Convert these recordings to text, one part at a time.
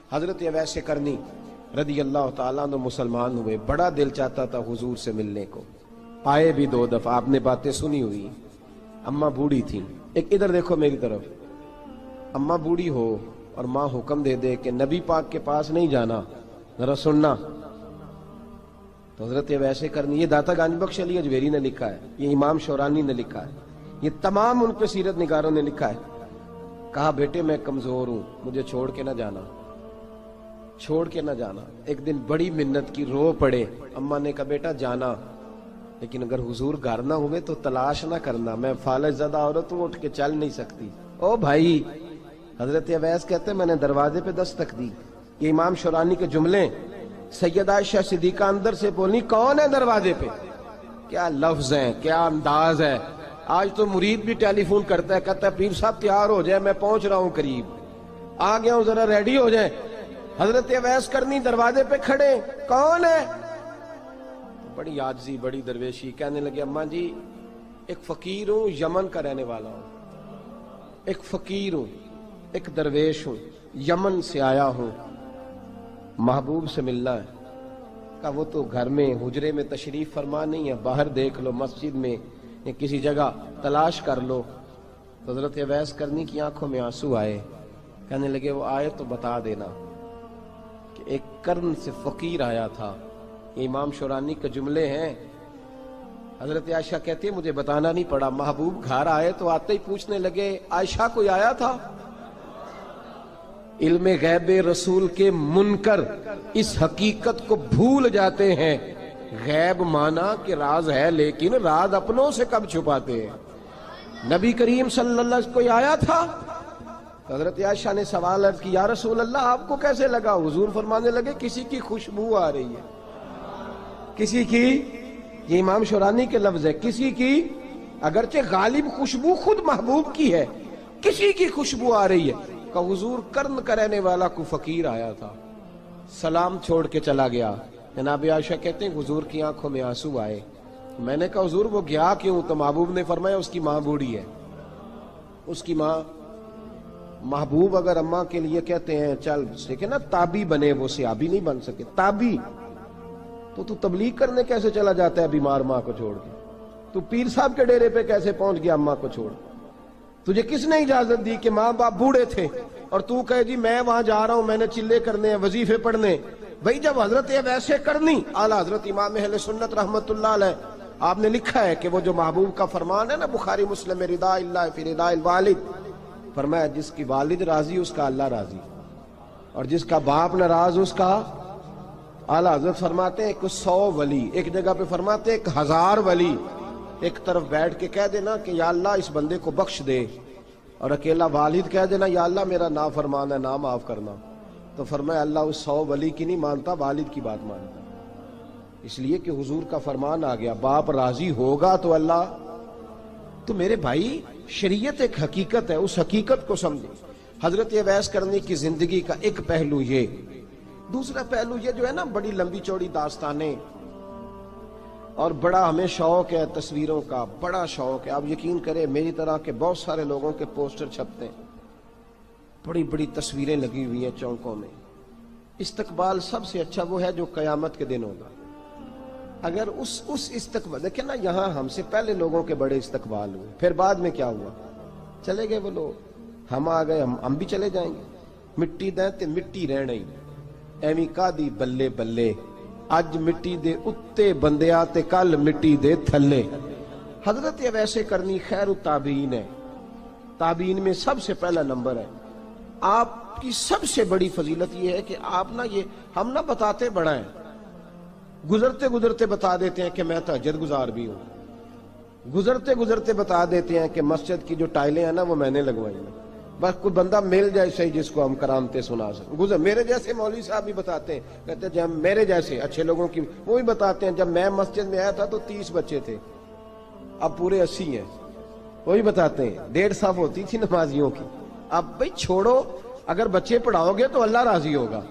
حضرت اویس کرنی رضی اللہ تعالیٰ عنہ مسلمان ہوئے، بڑا دل چاہتا تھا حضور سے ملنے کو، آئے بھی 2 دفعہ، آپ نے باتیں سنی ہوئی، اماں بوڑھی تھی۔ ایک ادھر دیکھو میری طرف، اماں بوڑھی ہو اور ماں حکم دے دے کہ نبی پاک کے پاس نہیں جانا، ذرا سننا، تو حضرت اویس کرنی، یہ داتا گنج بخش علی اجویری نے لکھا ہے، یہ امام شورانی نے لکھا ہے، یہ تمام ان پہ سیرت نگاروں نے لکھا ہے، کہا بیٹے میں کمزور ہوں، مجھے چھوڑ کے نہ جانا، چھوڑ کے نہ جانا۔ ایک دن بڑی منت کی، رو پڑے، اماں نے کہا بیٹا جانا، لیکن اگر حضور گھر نہ ہوئے تو تلاش نہ کرنا، میں فالج زدہ عورت ہوں، اٹھ کے چل نہیں سکتی۔ او بھائی، حضرت اویس کہتے میں نے دروازے پہ دستک دی، یہ امام شورانی کے جملے، سیدہ عائشہ صدیقہ اندر سے بولی کون ہے دروازے پہ؟ کیا لفظ ہیں، کیا انداز ہے۔ آج تو مرید بھی ٹیلی فون کرتا ہے، کہتا ہے پیر صاحب تیار ہو جائے، میں پہنچ رہا ہوں، قریب آ گیا ہوں، ذرا ریڈی ہو جائیں۔ حضرت اویس کرنی دروازے پہ کھڑے، کون ہے؟ بڑی عاجزی، بڑی درویشی، کہنے لگے اماں جی ایک فقیر ہوں، یمن کا رہنے والا ہوں، ایک فقیر ہوں، ایک درویش ہوں، یمن سے آیا ہوں، محبوب سے ملنا ہے۔ کہا وہ تو گھر میں حجرے میں تشریف فرما نہیں ہے، باہر دیکھ لو، مسجد میں یا کسی جگہ تلاش کر لو۔ تو حضرت اویس کرنی کی آنکھوں میں آنسو آئے، کہنے لگے وہ آئے تو بتا دینا کہ ایک قرن سے فقیر آیا تھا۔ یہ امام شورانی کے جملے ہیں۔ حضرت عائشہ کہتی ہے مجھے بتانا نہیں پڑا، محبوب گھر آئے تو آتے ہی پوچھنے لگے عائشہ کوئی آیا تھا؟ علم غیب رسول کے منکر اس حقیقت کو بھول جاتے ہیں، غیب مانا کہ راز ہے، لیکن راز اپنوں سے کب چھپاتے ہیں۔ نبی کریم صلی اللہ علیہ وسلم کوئی آیا تھا؟ حضرت عائشہ نے سوال عرض کی یا رسول اللہ آپ کو کیسے لگا؟ حضور فرمانے لگے کسی کی خوشبو آ رہی ہے، کسی کی، یہ امام شورانی کے لفظ ہے، کسی کی، اگرچہ غالب خوشبو خود محبوب کی ہے، کسی کی خوشبو آ رہی ہے۔ کہ حضور قرن کا رہنے والا کو فقیر آیا تھا، سلام چھوڑ کے چلا گیا۔ جناب عائشہ کہتے ہیں حضور کی آنکھوں میں آنسو آئے۔ میں نے کہا حضور وہ گیا کیوں؟ تو محبوب نے فرمایا اس کی ماں بوڑھی ہے، اس کی ماں۔ محبوب اگر اماں کے لیے کہتے ہیں چل دیکھیں نا تابی بنے، وہ صحابی نہیں بن سکے، تابی، تو تبلیغ کرنے کیسے چلا جاتا ہے بیمار ماں کو چھوڑ کے؟ تو پیر صاحب کے ڈیرے پہ کیسے پہنچ گیا اماں کو چھوڑ؟ تجھے کس نے اجازت دی کہ ماں باپ بوڑھے تھے اور تو کہے جی میں وہاں جا رہا ہوں، میں نے چلے کرنے ہیں، وظیفے پڑھنے؟ بھئی جب حضرت اویس کرنی اعلیٰ حضرت امام اہل سنت رحمت اللہ علیہ آپ نے لکھا ہے کہ وہ جو محبوب کا فرمان ہے نا بخاری مسلم میں، رضا اللہ فی رضا الوالد، فرمایا جس کی والد راضی اس کا اللہ راضی، اور جس کا باپ ناراض اس کا، اعلیٰ حضرت فرماتے ہیں 100 ولی، ایک جگہ پہ فرماتے ہیں 1000 ولی ایک طرف بیٹھ کے کہہ دینا کہ یا اللہ اس بندے کو بخش دے، اور اکیلا والد کہہ دینا یا اللہ میرا نافرمان ہے، نہ معاف کرنا، تو فرمایا اللہ اس 100 ولی کی نہیں مانتا، والد کی بات مانتا، اس لیے کہ حضور کا فرمان آ گیا باپ راضی ہوگا تو اللہ۔ تو میرے بھائی شریعت ایک حقیقت ہے، اس حقیقت کو سمجھیں۔ حضرت اویس کرنی کی زندگی کا ایک پہلو یہ، دوسرا پہلو یہ جو ہے نا بڑی لمبی چوڑی داستانیں، اور بڑا ہمیں شوق ہے تصویروں کا، بڑا شوق ہے۔ آپ یقین کریں میری طرح کے بہت سارے لوگوں کے پوسٹر چھپتے ہیں، بڑی بڑی تصویریں لگی ہوئی ہیں چوکوں میں۔ استقبال سب سے اچھا وہ ہے جو قیامت کے دن ہوگا۔ اگر اس استقبال دیکھیں نا، یہاں ہم سے پہلے لوگوں کے بڑے استقبال ہوئے، پھر بعد میں کیا ہوا؟ چلے گئے وہ لوگ، ہم آ گئے، ہم بھی چلے جائیں گے۔ مٹی دیں تے مٹی رہنا ہی، ایویں کا دی بلے بلے، اج مٹی دے اتے بندیا تے کل مٹی دے تھلے۔ حضرت اویس کرنی خیر التابعین ہے، تابعین میں سب سے پہلا نمبر ہے۔ آپ کی سب سے بڑی فضیلت یہ ہے کہ آپ نا، یہ ہم نہ بتاتے بڑا ہیں، گزرتے گزرتے بتا دیتے ہیں کہ میں تہجد گزار بھی ہوں، گزرتے گزرتے بتا دیتے ہیں کہ مسجد کی جو ٹائلیں ہیں نا وہ میں نے لگوائی ہیں، بس کوئی بندہ مل جائے صحیح جس کو ہم کرامتیں سنا سکیں۔ میرے جیسے مولوی صاحب بھی بتاتے ہیں، کہتے ہیں جب میرے جیسے اچھے لوگوں کی وہ بھی بتاتے ہیں جب میں مسجد میں آیا تھا تو 30 بچے تھے، اب پورے 80 ہیں، وہی بتاتے ہیں 1.5 صف ہوتی تھی نمازیوں کی، اب بھئی چھوڑو، اگر بچے پڑھاؤ گے تو اللہ راضی ہوگا،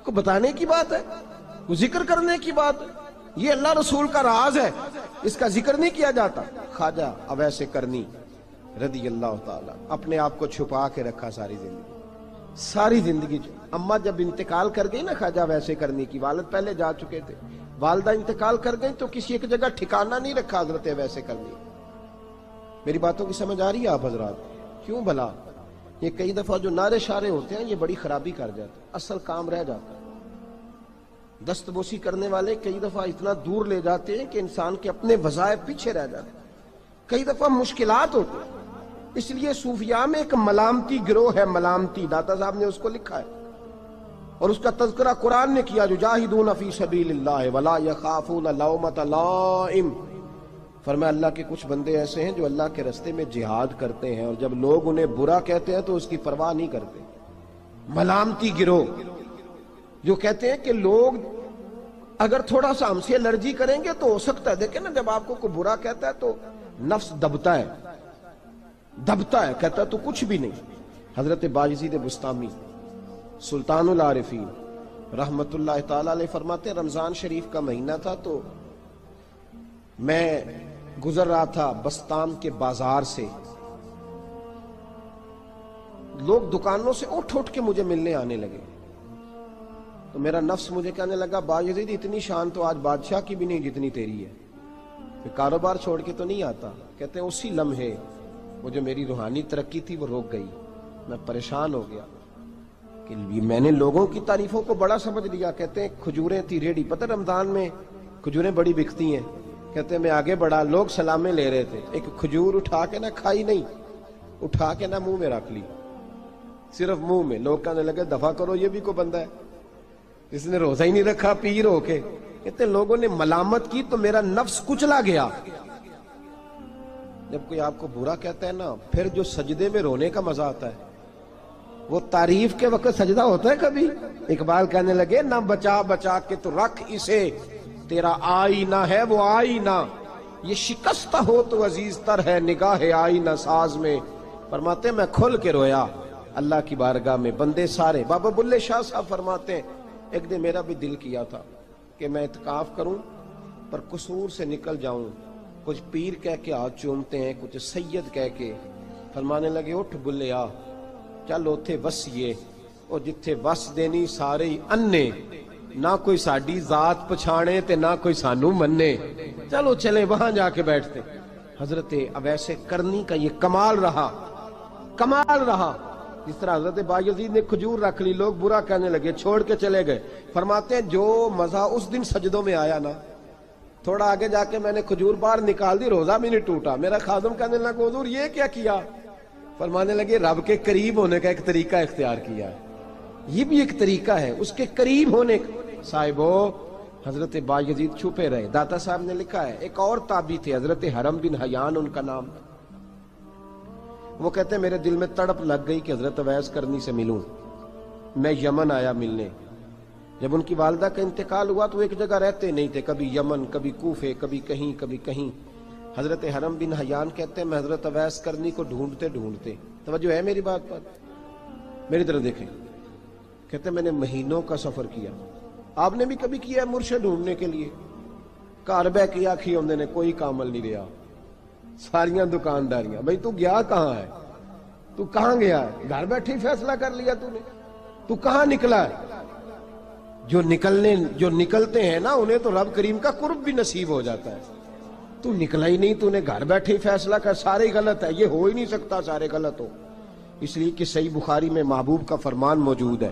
کو بتانے کی بات ہے، کو ذکر کرنے کی بات ہے، یہ اللہ رسول کا راز ہے، اس کا ذکر نہیں کیا جاتا۔ خواجہ اویس کرنی رضی اللہ تعالیٰ اپنے آپ کو چھپا کے رکھا ساری زندگی، ساری زندگی اماں جب انتقال کر گئی نا خواجہ ویسے کرنی کی، والد پہلے جا چکے تھے، والدہ انتقال کر گئی تو کسی ایک جگہ ٹھکانہ نہیں رکھا حضرت ویسے کرنی۔ میری باتوں کی سمجھ آ رہی ہے آپ حضرات؟ کیوں بھلا یہ کئی دفعہ جو نعرے شارے ہوتے ہیں یہ بڑی خرابی کر جاتے ہیں، اصل کام رہ جاتا ہے۔ دست بوسی کرنے والے کئی دفعہ اتنا دور لے جاتے ہیں کہ انسان کے اپنے وظائف پیچھے رہ جاتے ہیں، کئی دفعہ مشکلات ہوتی ہیں۔ اس لیے صوفیاء میں ایک ملامتی گروہ ہے، ملامتی، داتا صاحب نے اس کو لکھا ہے اور اس کا تذکرہ قرآن نے کیا، یجاہدون فی سبیل اللہ ولا یخافون لومۃ لائم۔ فرمایا اللہ کے کچھ بندے ایسے ہیں جو اللہ کے راستے میں جہاد کرتے ہیں اور جب لوگ انہیں برا کہتے ہیں تو اس کی پرواہ نہیں کرتے۔ ملامتی گروہ جو کہتے ہیں کہ لوگ اگر تھوڑا سا ہم سے الرجی کریں گے تو ہو سکتا ہے، دیکھیں نا جب آپ کو کوئی برا کہتا ہے تو نفس دبتا ہے، کہتا ہے تو کچھ بھی نہیں۔ حضرت باجزید بستامی سلطان العارفین رحمت اللہ تعالی علیہ فرماتے ہیں رمضان شریف کا مہینہ تھا تو میں گزر رہا تھا بستام کے بازار سے، لوگ دکانوں سے اٹھ کے مجھے ملنے آنے لگے تو میرا نفس مجھے کہنے لگا باجزید اتنی شان تو آج بادشاہ کی بھی نہیں جتنی تیری ہے، میں کاروبار چھوڑ کے تو نہیں آتا۔ کہتے ہیں اسی لمحے وہ جو میری روحانی ترقی تھی وہ روک گئی، میں پریشان ہو گیا کہ میں نے لوگوں کی تعریفوں کو بڑا سمجھ لیا۔ کہتے ہیں کھجوریں تھی ریڈی، پتہ رمضان میں کھجوریں بڑی بکتی ہیں، کہتے ہیں میں آگے بڑھا، لوگ سلامیں لے رہے تھے، ایک کھجور اٹھا کے نہ کھائی نہیں، اٹھا کے نہ منہ میں رکھ لی، صرف منہ میں۔ لوگ کہنے لگے دفع کرو یہ بھی کوئی بندہ ہے، اس نے روزہ ہی نہیں رکھا پیر ہو کے۔ کہتے ہیں لوگوں نے ملامت کی تو میرا نفس کچلا گیا۔ جب کوئی آپ کو برا کہتا ہے نا، پھر جو سجدے میں رونے کا مزہ آتا ہے وہ تعریف کے وقت سجدہ ہوتا ہے کبھی؟ اقبال کہنے لگے نہ بچا بچا کے تو رکھ اسے، تیرا آئینہ ہے وہ آئینہ، یہ شکستہ ہو تو عزیز تر ہے نگاہ آئینہ ساز میں۔ فرماتے میں کھل کے رویا اللہ کی بارگاہ میں، بندے سارے۔ بابا بلے شاہ صاحب فرماتے ہیں ایک دن میرا بھی دل کیا تھا کہ میں اعتکاف کروں پر قصور سے نکل جاؤں، کچھ پیر کہہ کے ہاتھ چومتے ہیں، کچھ سید کہہ کے۔ فرمانے لگے اٹھ بلے آ چل اوتھے وسیے، اور جتھے وس دینی سارے ہی انے، نہ کوئی ساڈی ذات پچھانے تے نہ کوئی سانو منے، چلو چلے وہاں جا کے بیٹھتے۔ حضرت اویس کرنی کا یہ کمال رہا، جس طرح حضرت بایزید نے کھجور رکھ لی، لوگ برا کہنے لگے، چھوڑ کے چلے گئے۔ فرماتے ہیں جو مزہ اس دن سجدوں میں آیا نا، تھوڑا آگے جا کے میں نے کھجور باہر نکال دی، روزہ بھی نہیں ٹوٹا۔ میرا خادم کہنے لگا حضور یہ کیا کیا؟ فرمانے لگے رب کے قریب ہونے کا ایک طریقہ اختیار کیا ہے، یہ بھی ایک طریقہ ہے اس کے قریب ہونے کا۔ صاحبو حضرت بایزید چھپے رہے۔ داتا صاحب نے لکھا ہے ایک اور تابعی تھے حضرت حرم بن حیان ان کا نام تھا، وہ کہتے ہیں میرے دل میں تڑپ لگ گئی کہ حضرت اویس کرنی سے ملوں۔ میں یمن آیا ملنے، جب ان کی والدہ کا انتقال ہوا تو ایک جگہ رہتے نہیں تھے، کبھی یمن، کبھی کوفے، کبھی کہیں۔ حضرت حرم بن حیان کہتے ہیں میں حضرت اویس کرنی کو ڈھونڈتے، توجہ ہے میری بات پر، میری طرف دیکھیں، کہتے ہیں میں نے مہینوں کا سفر کیا۔ آپ نے بھی کبھی کیا ہے مرشد ڈھونڈنے کے لیے؟ گھر بہ کے آکھی ہوں نے کوئی کامل نہیں رہا، ساریاں دکانداریاں، بھئی تو گیا کہاں ہے؟ تو کہاں گیا ہے؟ گھر بیٹھے فیصلہ کر لیا تو نے، تو کہاں نکلا ہے؟ جو نکلتے ہیں نا انہیں تو رب کریم کا قرب بھی نصیب ہو جاتا ہے۔ تو نکلا ہی نہیں، تو نے گھر بیٹھے فیصلہ کر، سارے غلط ہے، یہ ہو ہی نہیں سکتا سارے غلط ہو۔ اس لیے کہ صحیح بخاری میں محبوب کا فرمان موجود ہے،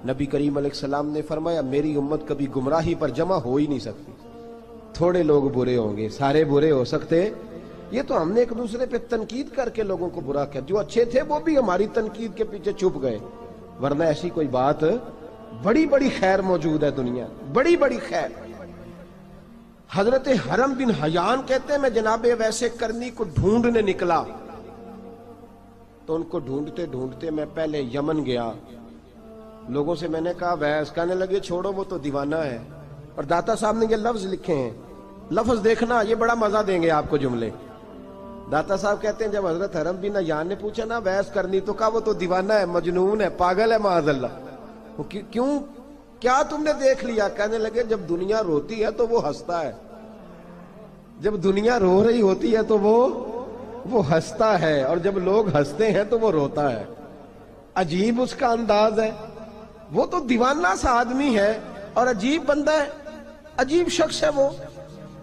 نبی کریم علیہ السلام نے فرمایا میری امت کبھی گمراہی پر جمع ہو ہی نہیں سکتی، تھوڑے لوگ برے ہوں گے، سارے برے ہو سکتے؟ یہ تو ہم نے ایک دوسرے پہ تنقید کر کے لوگوں کو برا کیا، جو اچھے تھے وہ بھی ہماری تنقید کے پیچھے چھپ گئے، ورنہ ایسی کوئی بات، بڑی خیر موجود ہے دنیا، بڑی خیر۔ حضرت حرم بن حیان کہتے ہیں میں جناب ویسے کرنی کو ڈھونڈنے نکلا، تو ان کو ڈھونڈتے میں پہلے یمن گیا، لوگوں سے میں نے کہا ویس، کہنے لگے چھوڑو وہ تو دیوانہ ہے۔ اور داتا صاحب نے یہ لفظ لکھے ہیں، لفظ دیکھنا یہ بڑا مزہ دیں گے آپ کو جملے۔ داتا صاحب کہتے ہیں جب حضرت حرم بن حیان نے پوچھا نا ویس کرنی، تو کہا وہ تو دیوانہ ہے، مجنون ہے، پاگل ہے معاذ اللہ۔ کیوں، کیا تم نے دیکھ لیا؟ کہنے لگے جب دنیا روتی ہے تو وہ ہنستا ہے، جب دنیا رو رہی ہوتی ہے تو وہ ہنستا ہے، اور جب لوگ ہنستے ہیں تو وہ روتا ہے۔ عجیب اس کا انداز ہے، وہ تو دیوانہ سا آدمی ہے اور عجیب بندہ ہے، عجیب شخص ہے وہ۔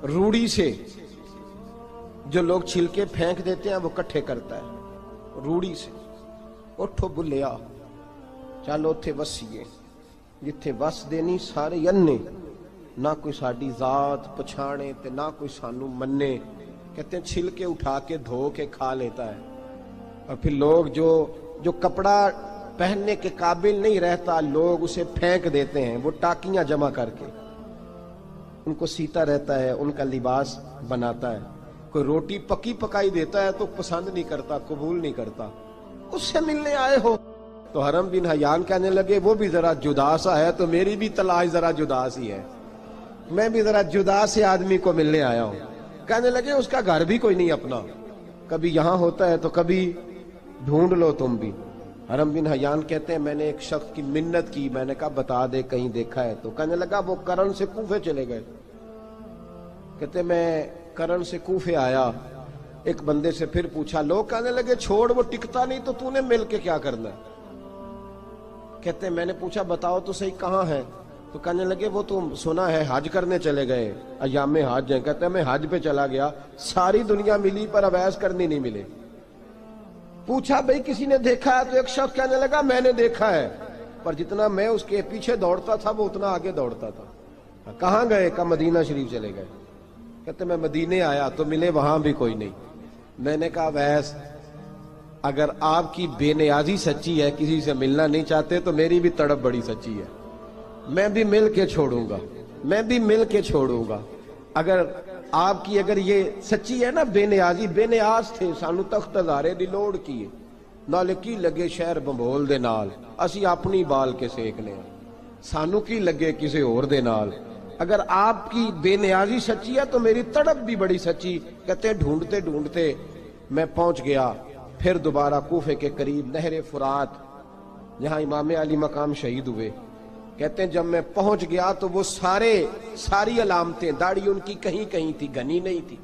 روڑی سے جو لوگ چھلکے پھینک دیتے ہیں وہ کٹھے کرتا ہے، روڑی سے۔ اٹھو بلیا چلو اتھے وسیے جتھے وس دینی سارے انے، نہ کوئی ساڈی ذات پچھانے تے نہ کوئی سانو منے۔ کہتے ہیں چھلکے اٹھا کے دھو کے کھا لیتا ہے، اور پھر لوگ جو کپڑا پہننے کے قابل نہیں رہتا لوگ اسے پھینک دیتے ہیں، وہ ٹاکیاں جمع کر کے ان کو سیتا رہتا ہے، ان کا لباس بناتا ہے۔ کوئی روٹی پکی پکائی دیتا ہے تو پسند نہیں کرتا، قبول نہیں کرتا، اس سے ملنے آئے ہو۔ تو حرم بن حیان کہنے لگے وہ بھی ذرا جدا سا ہے تو میری بھی تلاش ذرا جدا سی ہے، میں بھی ذرا جدا سے آدمی کو ملنے آیا ہوں۔ کہنے لگے اس کا گھر بھی کوئی نہیں اپنا، کبھی یہاں ہوتا ہے تو کبھی ڈھونڈ لو تم بھی۔ حرم بن حیان کہتے ہیں میں نے ایک شخص کی منت کی، میں نے کہا بتا دے کہیں دیکھا ہے تو۔ کہنے لگا وہ کرن سے کوفے چلے گئے۔ کہتے میں کرن سے کوفے آیا، ایک بندے سے پھر پوچھا، لوگ کہنے لگے چھوڑ وہ ٹکتا نہیں تو تو نے مل کے کیا کرنا ہے۔ کہتے میں نے پوچھا بتاؤ تو صحیح کہاں ہے، تو کہنے لگے وہ تو سنا ہے حج کرنے چلے گئے، ایام حج ہیں۔ کہتے میں حج پہ چلا گیا، ساری دنیا ملی پر اویس کرنی نہیں ملے۔ پوچھا بھئی کسی نے دیکھا ہے، تو ایک شخص کہنے لگا میں نے دیکھا ہے، پر جتنا میں اس کے پیچھے دوڑتا تھا وہ اتنا آگے دوڑتا تھا۔ کہاں گئے؟ کہ مدینہ شریف چلے گئے۔ کہتے میں مدینے آیا تو ملے وہاں بھی کوئی نہیں۔ میں نے کہا ویس اگر آپ کی بے نیازی سچی ہے، کسی سے ملنا نہیں چاہتے، تو میری بھی تڑپ بڑی سچی ہے، میں بھی مل کے چھوڑوں گا، میں بھی مل کے چھوڑوں گا۔ اگر آپ کی اگر یہ سچی ہے نا بے نیازی، بے نیاز تھے، سانو تخت ہزارے دی لوڑ کیے، نالے کی لگے شہر بمبول دے نال، اسی اپنی بال کے سیکنے ہیں، سانو کی لگے کسی اور دے نال۔ اگر آپ کی بے نیازی سچی ہے تو میری تڑپ بھی بڑی سچی۔ کہتے ڈھونڈتے ڈھونڈتے میں پہنچ گیا، پھر دوبارہ کوفے کے قریب نہر فرات جہاں امام علی مقام شہید ہوئے۔ کہتے ہیں جب میں پہنچ گیا تو وہ ساری علامتیں، داڑھی ان کی کہیں کہیں تھی، گھنی نہیں تھی،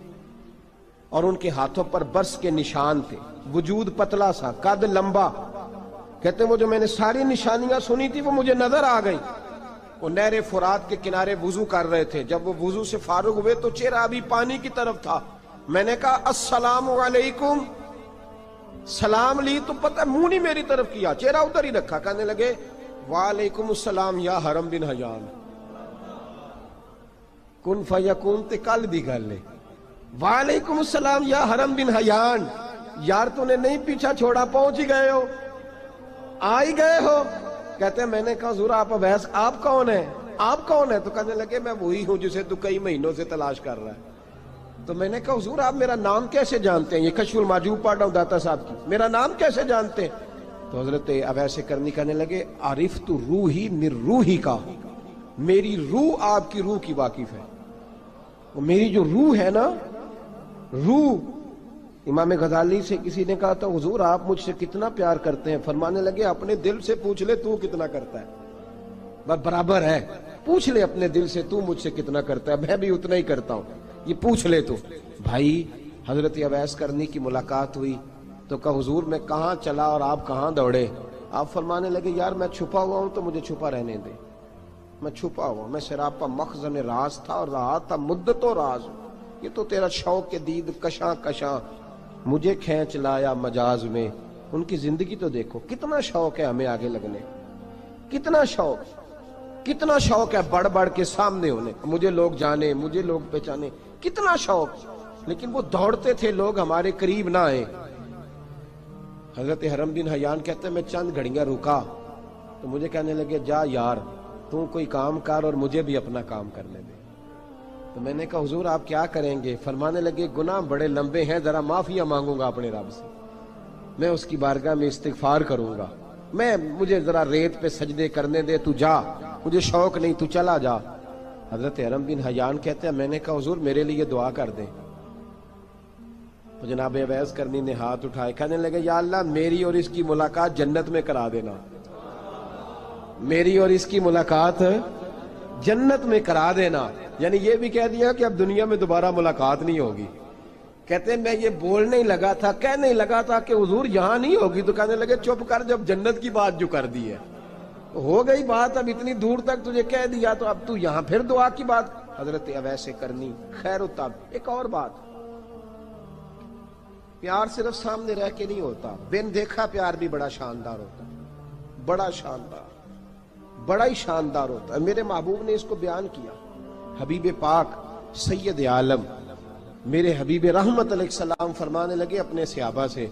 اور ان کے ہاتھوں پر برس کے نشان تھے، وجود پتلا سا، قد لمبا۔ کہتے ہیں وہ جو میں نے ساری نشانیاں سنی تھی وہ مجھے نظر آ گئی۔ وہ نہر فرات کے کنارے وضو کر رہے تھے، جب وہ وضو سے فارغ ہوئے تو چہرہ ابھی پانی کی طرف تھا۔ میں نے کہا السلام علیکم، سلام لی تو پتہ منہ نہیں میری طرف کیا، چہرہ ادھر ہی رکھا۔ کہنے لگے وعلیکم السلام یا حرم بن حیان، کن فیکون تے کل دی گل ہے۔ وعلیکم السلام یا حرم بن حیان، یار تو نے نہیں پیچھا چھوڑا، پہنچ ہی گئے ہو، آ ہی گئے ہو۔ کہتے ہیں میں نے کہا حضور آپ اویس، آپ کون ہیں، آپ کون ہیں؟ تو کہنے لگے میں وہی ہوں جسے تو کئی مہینوں سے تلاش کر رہا ہے۔ تو میں نے کہا حضور آپ میرا نام کیسے جانتے ہیں؟ یہ کشف المحجوب پڑھ رہا ہوں داتا صاحب کی، میرا نام کیسے جانتے ہیں؟ تو حضرت اویس کرنی کہنے لگے عرفت روحی من روحی کا، میری روح آپ کی روح کی واقف ہے، وہ میری جو روح ہے نا، روح۔ امام غزالی سے کسی نے کہا تھا حضور آپ مجھ سے کتنا پیار کرتے ہیں؟ فرمانے لگے اپنے دل سے پوچھ لے تو کتنا کرتا ہے، بس برابر ہے، پوچھ لے اپنے دل سے تو مجھ سے کتنا کرتا ہے، میں بھی اتنا ہی کرتا ہوں، یہ پوچھ لے تو۔ بھائی حضرت اویس کرنی کی ملاقات ہوئی تو کہا حضور میں کہاں چلا اور آپ کہاں دوڑے؟ آپ فرمانے لگے یار میں چھپا ہوا ہوں تو مجھے چھپا رہنے دے، میں چھپا ہوا، میں سراپا مخزن راز تھا اور رہا تھا مدت و راز۔ یہ تو تیرا شوق کے دید کشاں کشاں مجھے کھینچ لایا مجاز میں۔ ان کی زندگی تو دیکھو، کتنا شوق ہے ہمیں آگے لگنے، کتنا شوق ہے بڑھ بڑھ کے سامنے ہونے، مجھے لوگ جانے، مجھے لوگ پہچانے، کتنا شوق، لیکن وہ دوڑتے تھے لوگ ہمارے قریب نہ آئے۔ حضرت حرم بن حیان کہتے ہیں میں چند گھڑیاں رکا تو مجھے کہنے لگے جا یار تو کوئی کام کر اور مجھے بھی اپنا کام کرنے دے۔ تو میں نے کہا حضور آپ کیا کریں گے؟ فرمانے لگے گناہ بڑے لمبے ہیں، ذرا معافیاں مانگوں گا اپنے رب سے، میں اس کی بارگاہ میں استغفار کروں گا، مجھے ذرا ریت پہ سجدے کرنے دے، تو جا، مجھے شوق نہیں، تو چلا جا۔ حضرت حرم بن حیان کہتے ہیں میں نے کہا حضور میرے لیے دعا کر دیں۔ تو جناب اویس کرنی نے ہاتھ اٹھائے، کہنے لگے یا اللہ میری اور اس کی ملاقات جنت میں کرا دینا، میری اور اس کی ملاقات جنت میں کرا دینا۔ یعنی یہ بھی کہہ دیا کہ اب دنیا میں دوبارہ ملاقات نہیں ہوگی، کہتے ہیں میں یہ بولنے ہی لگا تھا، کہنے ہی لگا تھا کہ حضور یہاں نہیں ہوگی، تو کہنے لگے چپ کر، جب جنت کی بات جو کر دی ہے ہو گئی بات، اب اتنی دور تک تجھے کہہ دیا تو اب تو یہاں پھر دعا کی بات۔ حضرت اویس کرنی خیر التاب۔ ایک اور بات، پیار صرف سامنے رہ کے نہیں ہوتا، بن دیکھا پیار بھی بڑا شاندار ہوتا ہے، بڑا شاندار، بڑا ہی شاندار ہوتا ہے۔ میرے محبوب نے اس کو بیان کیا، حبیب پاک سید عالم میرے حبیب رحمت علیہ السلام فرمانے لگے اپنے صحابہ سے،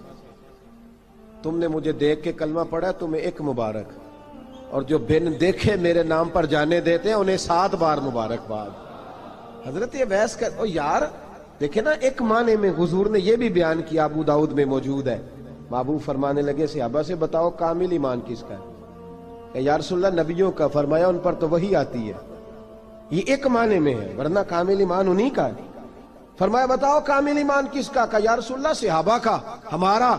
تم نے مجھے دیکھ کے کلمہ پڑھا، تمہیں ایک مبارک، اور جو بن دیکھے میرے نام پر جانے دیتے ہیں انہیں 7 بار مبارکباد۔ حضرت اویس کا او یار دیکھیں نا، ایک معنی میں حضور نے یہ بھی بیان کیا، ابو داؤد میں موجود ہے۔ محبوب فرمانے لگے صحابہ سے، بتاؤ کامل ایمان کس کا ہے؟ کہ یا رسول اللہ نبیوں کا۔ فرمایا ان پر تو وہی آتی ہے، یہ ایک معنی میں ہے، ورنہ کامل ایمان انہی کا ہے۔ فرمایا بتاؤ کامل ایمان کس کا؟ کہ یا رسول اللہ صحابہ کا، ہمارا۔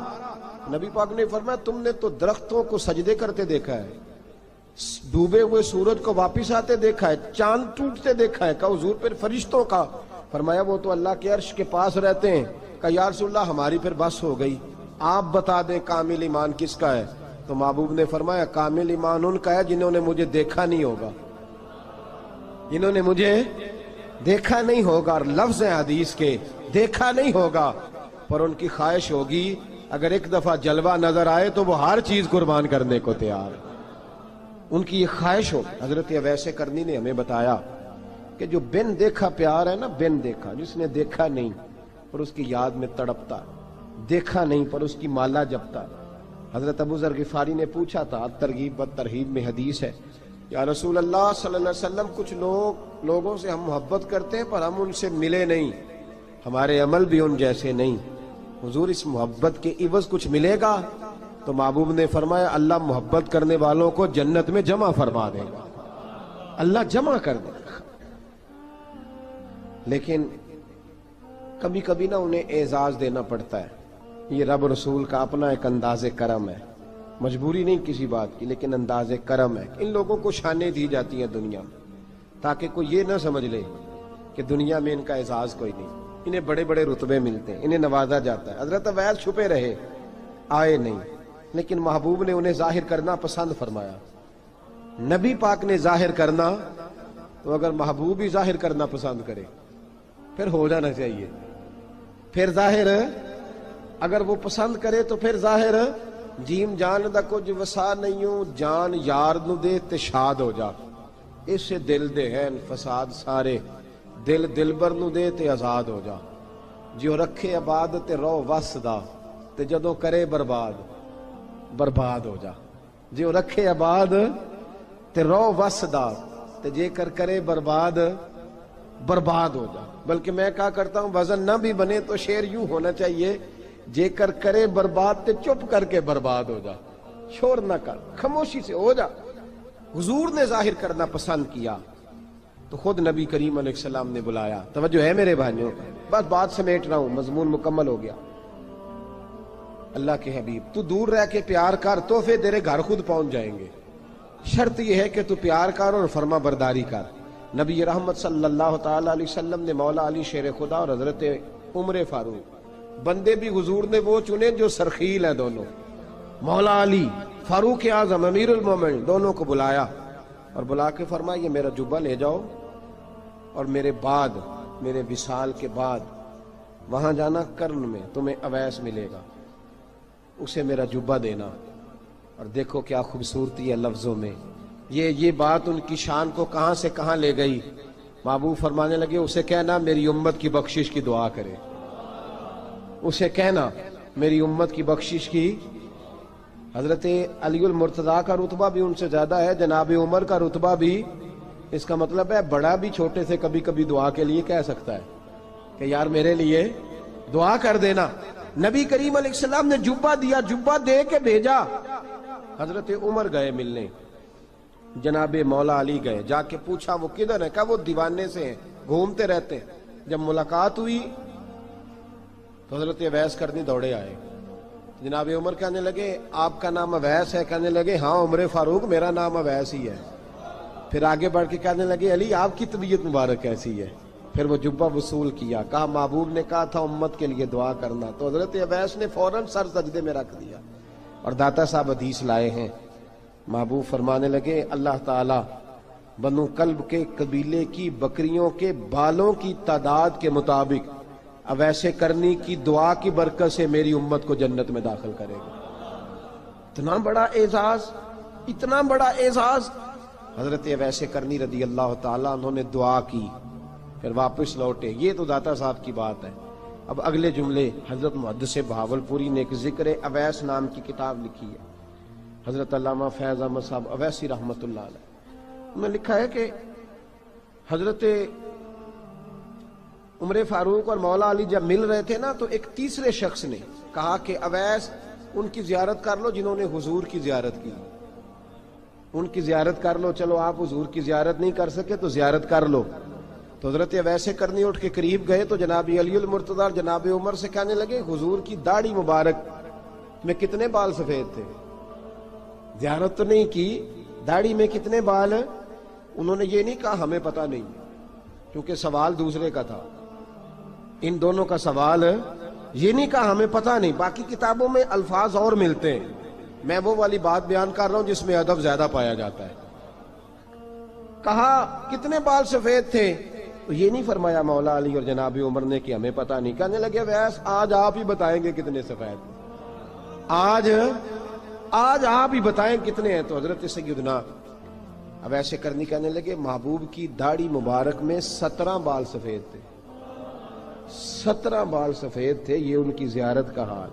نبی پاک نے فرمایا تم نے تو درختوں کو سجدے کرتے دیکھا ہے، ڈوبے ہوئے سورج کو واپس آتے دیکھا ہے، چاند ٹوٹتے دیکھا ہے۔ کہ حضور پھر فرشتوں کا؟ فرمایا وہ تو اللہ کے عرش کے پاس رہتے ہیں۔ کہ یا رسول اللہ ہماری پھر بس ہو گئی، آپ بتا دیں کامل ایمان کس کا ہے؟ تو محبوب نے فرمایا کامل ایمان ان کا ہے جنہوں نے مجھے دیکھا نہیں ہوگا، جنہوں نے مجھے دیکھا نہیں ہوگا، اور لفظ ہیں حدیث کے، دیکھا نہیں ہوگا پر ان کی خواہش ہوگی اگر ایک دفعہ جلوہ نظر آئے تو وہ ہر چیز قربان کرنے کو تیار، ان کی یہ خواہش ہو۔ حضرت اویس کرنی نے ہمیں بتایا کہ جو بن دیکھا پیار ہے نا، بن دیکھا، جس نے دیکھا نہیں پر اس کی یاد میں تڑپتا، دیکھا نہیں پر اس کی مالا جپتا۔ حضرت ابو ذر غفاری نے پوچھا تھا، ترغیب و ترہیب میں حدیث ہے، یا رسول اللہ صلی اللہ علیہ وسلم کچھ لوگوں سے ہم محبت کرتے ہیں پر ہم ان سے ملے نہیں، ہمارے عمل بھی ان جیسے نہیں، حضور اس محبت کے عوض کچھ ملے گا؟ تو محبوب نے فرمایا اللہ محبت کرنے والوں کو جنت میں جمع فرما دے گا، اللہ جمع کر دے گا۔ لیکن کبھی کبھی نہ انہیں اعزاز دینا پڑتا ہے، یہ رب رسول کا اپنا ایک انداز کرم ہے، مجبوری نہیں کسی بات کی، لیکن انداز کرم ہے۔ ان لوگوں کو شانیں دی جاتی ہیں دنیا میں تاکہ کوئی یہ نہ سمجھ لے کہ دنیا میں ان کا اعزاز کوئی نہیں، انہیں بڑے بڑے رتبے ملتے ہیں، انہیں نوازا جاتا ہے۔ حضرت اویس چھپے رہے، آئے نہیں، لیکن محبوب نے انہیں ظاہر کرنا پسند فرمایا۔ نبی پاک نے ظاہر کرنا، تو اگر محبوب ہی ظاہر کرنا پسند کرے پھر ہو جانا چاہیے، پھر ظاہر اگر وہ پسند کرے تو پھر ظاہر جیم جان دا کچھ وسا نہیں ہوں، جان یار نو دے تے شاد ہو جا، اس سے دل دے ہیں فساد سارے، دل دلبر نو دے تے آزاد ہو جا، جو رکھے آباد تے رو وس دا تے جدوں کرے برباد برباد ہو جا، جو رکھے آباد تے رو وس دا تے جے کر کرے برباد برباد ہو جا۔ بلکہ میں کہا کرتا ہوں وزن نہ بھی بنے تو شعر یوں ہونا چاہیے، جے کر کرے برباد تے چپ کر کے برباد ہو جا، شور نہ کر، خاموشی سے ہو جا۔ حضور نے ظاہر کرنا پسند کیا تو خود نبی کریم علیہ السلام نے بلایا۔ توجہ ہے میرے بھائیوں، بس بات سمیٹ رہا ہوں، مضمون مکمل ہو گیا۔ اللہ کے حبیب تو دور رہ کے پیار کر، تحفے تیرے گھر خود پہنچ جائیں گے، شرط یہ ہے کہ تو پیار کر اور فرما برداری کر۔ نبی رحمت صلی اللہ تعالی علیہ وسلم نے مولا علی شیر خدا اور حضرت عمر فاروق، بندے بھی حضور نے وہ چنے جو سرخیل ہیں دونوں، مولا علی فاروق اعظم امیر المومنین، دونوں کو بلایا اور بلا کے فرمایا یہ میرا جبہ لے جاؤ اور میرے بعد، میرے وصال کے بعد وہاں جانا کرن میں تمہیں اویس ملے گا، اسے میرا جبہ دینا۔ اور دیکھو کیا خوبصورتی ہے لفظوں میں، یہ بات ان کی شان کو کہاں سے کہاں لے گئی۔ محبوب فرمانے لگے اسے کہنا میری امت کی بخشش کی دعا کرے، اسے کہنا میری امت کی بخشش کی۔ حضرت علی المرتضیٰ کا رتبہ بھی ان سے زیادہ ہے، جناب عمر کا رتبہ بھی، اس کا مطلب ہے بڑا بھی چھوٹے سے کبھی کبھی دعا کے لیے کہہ سکتا ہے کہ یار میرے لیے دعا کر دینا۔ نبی کریم علیہ السلام نے جبہ دیا، جبہ دے کے بھیجا۔ حضرت عمر گئے ملنے، جناب مولا علی گئے، جا کے پوچھا وہ کدھر ہے؟ کہا وہ دیوانے سے ہیں، گھومتے رہتے ہیں۔ جب ملاقات ہوئی تو حضرت اویس کرنی دوڑے آئے، جناب عمر کہنے لگے آپ کا نام اویس ہے؟ کہنے لگے ہاں عمر فاروق میرا نام اویس ہی ہے۔ پھر آگے بڑھ کے کہنے لگے علی آپ کی طبیعت مبارک کیسی ہے؟ پھر وہ جبہ وصول کیا، کہا محبوب نے کہا تھا امت کے لیے دعا کرنا، تو حضرت اویس نے فوراً سر سجدے میں رکھ دیا۔ اور داتا صاحب حدیث لائے ہیں، محبوب فرمانے لگے اللہ تعالی بنو کلب کے قبیلے کی بکریوں کے بالوں کی تعداد کے مطابق اویس کرنی کی دعا کی برکت سے میری امت کو جنت میں داخل کرے گا۔ اتنا بڑا اعزاز، اتنا بڑا اعزاز۔ حضرت اویس کرنی رضی اللہ تعالیٰ انہوں نے دعا کی، پھر واپس لوٹے۔ یہ تو داتا صاحب کی بات ہے۔ اب اگلے جملے حضرت محدث بہاولپوری نے ایک ذکر اویس نام کی کتاب لکھی ہے، حضرت علامہ فیض احمد صاحب اویسی رحمۃ اللہ علیہ، انہوں نے لکھا ہے کہ حضرت عمر فاروق اور مولا علی جب مل رہے تھے نا، تو ایک تیسرے شخص نے کہا کہ اویس ان کی زیارت کر لو جنہوں نے حضور کی زیارت کی، ان کی زیارت کر لو، چلو آپ حضور کی زیارت نہیں کر سکے تو زیارت کر لو۔ تو حضرت اویس کرنی اٹھ کے قریب گئے تو جناب علی المرتضیٰ اور جناب عمر سے کہنے لگے حضور کی داڑھی مبارک میں کتنے بال سفید تھے؟ زیارت تو نہیں کی، داڑھی میں کتنے بال؟ انہوں نے یہ نہیں کہا ہمیں پتہ نہیں، کیونکہ سوال دوسرے کا تھا، ان دونوں کا سوال یہ نہیں کہا ہمیں پتہ نہیں۔ باقی کتابوں میں الفاظ اور ملتے ہیں، میں وہ والی بات بیان کر رہا ہوں جس میں ادب زیادہ پایا جاتا ہے۔ کہا کتنے بال سفید تھے؟ تو یہ نہیں فرمایا مولا علی اور جناب عمر نے کہ ہمیں پتہ نہیں، کہنے لگے ویس آج آپ ہی بتائیں گے کتنے سفید، آج آپ ہی بتائیں کتنے ہیں۔ تو حضرت سیدنا اویس کرنی کہنے لگے محبوب کی داڑھی مبارک میں 17 بال سفید تھے، 17 بال سفید تھے، یہ ان کی زیارت کا حال۔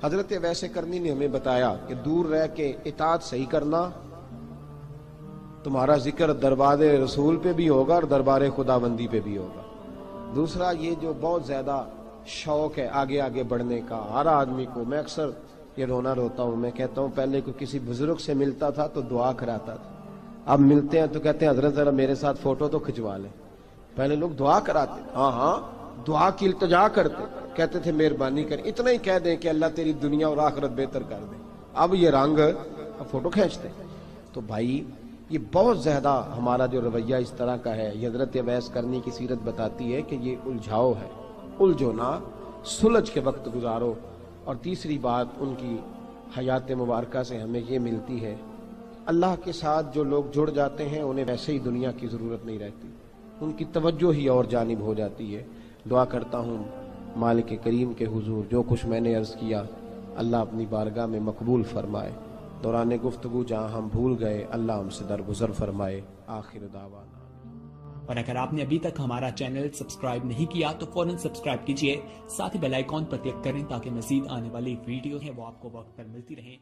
حضرت اویس کرنی نے ہمیں بتایا کہ دور رہ کے اطاعت صحیح کرنا، تمہارا ذکر دربار رسول پہ بھی ہوگا اور دربار خداوندی پہ بھی ہوگا۔ دوسرا یہ جو بہت زیادہ شوق ہے آگے آگے بڑھنے کا ہر آدمی کو، میں اکثر یہ روتا ہوں، میں کہتا ہوں پہلے کوئی کسی بزرگ سے ملتا تھا تو دعا کراتا تھا، اب ملتے ہیں تو کہتے ہیں حضرت ذرا میرے ساتھ فوٹو تو کھنچوا لیں۔ پہلے لوگ دعا کراتے، ہاں دعا کی التجا کرتے، کہتے تھے مہربانی کریں، اتنا ہی کہہ دیں کہ اللہ تیری دنیا اور آخرت بہتر کر دے، اب یہ رنگ اب فوٹو کھینچتے۔ تو بھائی یہ بہت زیادہ ہمارا جو رویہ اس طرح کا ہے، یہ حضرت اویس کرنی کی سیرت بتاتی ہے کہ یہ الجھاؤ ہے، الجھو نہ، سلجھ کے وقت گزارو۔ اور تیسری بات ان کی حیات مبارکہ سے ہمیں یہ ملتی ہے، اللہ کے ساتھ جو لوگ جڑ جاتے ہیں انہیں ویسے ہی دنیا کی ضرورت نہیں رہتی، ان کی توجہ ہی اور جانب ہو جاتی ہے۔ دعا کرتا ہوں مالک کریم کے حضور جو کچھ میں نے عرض کیا اللہ اپنی بارگاہ میں مقبول فرمائے، دوران گفتگو جہاں ہم بھول گئے اللہ ہم سے درگزر فرمائے۔ آخر دعوانا۔ اور اگر آپ نے ابھی تک ہمارا چینل سبسکرائب نہیں کیا تو فوراً سبسکرائب کیجئے، ساتھ ہی بیل آئیکن پر کلک کریں تاکہ مزید آنے والی ویڈیو ہیں وہ آپ کو وقت پر ملتی رہیں۔